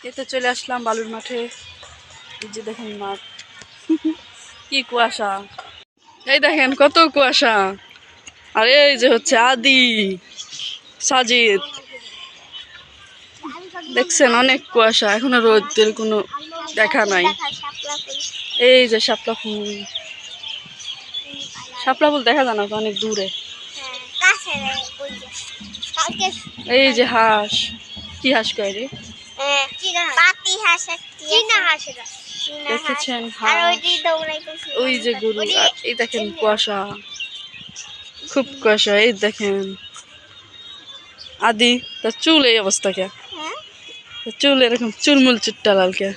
এতে চলে আসলাম বালুর মাঠে। এই যে দেখেন মাঠ, কি কুয়াশা! এই দেখেন কত কুয়াশা। আর এই যে হচ্ছে আদি, সাজিদ, দেখছেন অনেক কুয়াশা, এখনো রোদের কোনো দেখা নাই। এই যে শাপলা ফুল, শাপলা ফুল দেখা যায় না তো, অনেক দূরে। এই যে হাঁস, কি হাঁস কয় রে? দেখেছেন হাঁস, ওই যে গরু, আর এই দেখেন কুয়াশা, খুব কুয়াশা। এই দেখেন আদি, তার চুল এই অবস্থা কে? চুল এরকম চুলমুল চুট্টা লাল কে?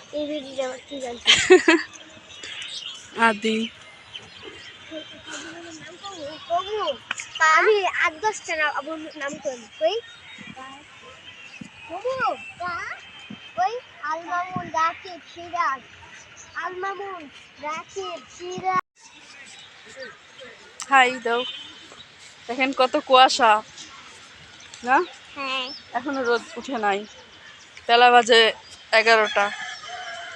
আদি আমি ৮-১০টা নাম করি। আলমামুন, রাকিব, সিরাজ, আলমামুন, রাকিব, সিরাজ। হাই দাও। দেখেন কত কুয়াশা না? হ্যাঁ, এখনো রোদ উঠে নাই, বেলা বাজে 11টা,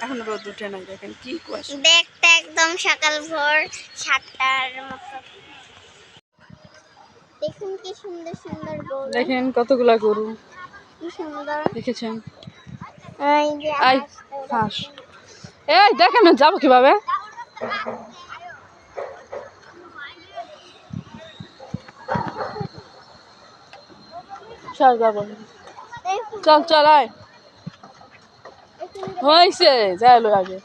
এখনো রোদ উঠে নাই। দেখেন কি কুয়াশা। দেখতে একদম সকাল ভোর 7টার মতো। দেখুন কি সুন্দর সুন্দর গরু। দেখেন কতগুলা গরু, কি সুন্দর। দেখেছেন? এই যে আই হাঁস, এই দেখেন যাবো কিভাবে? চল যাবো, চল চল আয়, হয়েছে যাইলো আগে।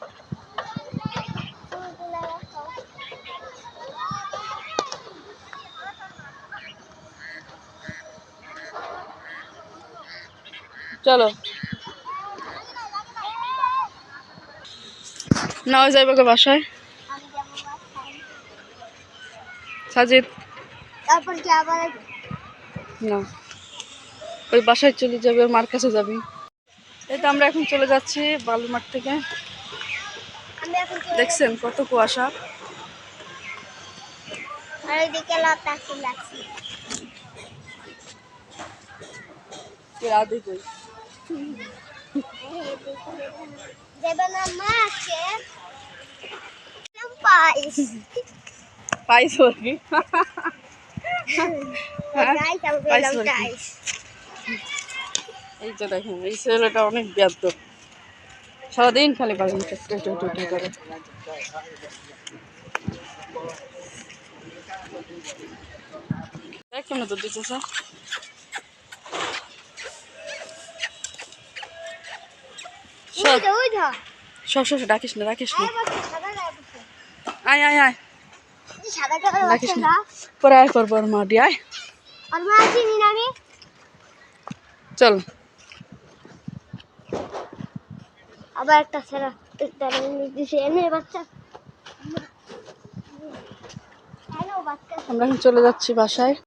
চলো নাও যাইব কে বাসায়। সাজিদ তারপর কি আবার না, ওই বাসায় চলে যাবে, ওর মার কাছে যাবি। এই তো আমরা এখন চলে যাচ্ছি বালুর মাঠ থেকে। আমি এখন দেখছেন কত কুয়াশা। আর ওইদিকে লতা ফুল আছে। রাধে কই দেবে না মা আজকে পাইস। পাইস কি? গাইস আমি বললাম গাইস। এই যে দেখেন এই ছেলেটা অনেক বেয়াদব, সারাদিন খালি বালুর মাঠে করে। দেখ কেমন তো দিচ্ছে স্যার। সব সব ডাকিস না, রাখিস না। আয় আয় আয়, ডাকিস না, পরে আয় করবো ওর মাটি। আয় চল। আবার একটা ছেলে এনে বাচ্চা। আমরা এখন চলে যাচ্ছি বাসায়।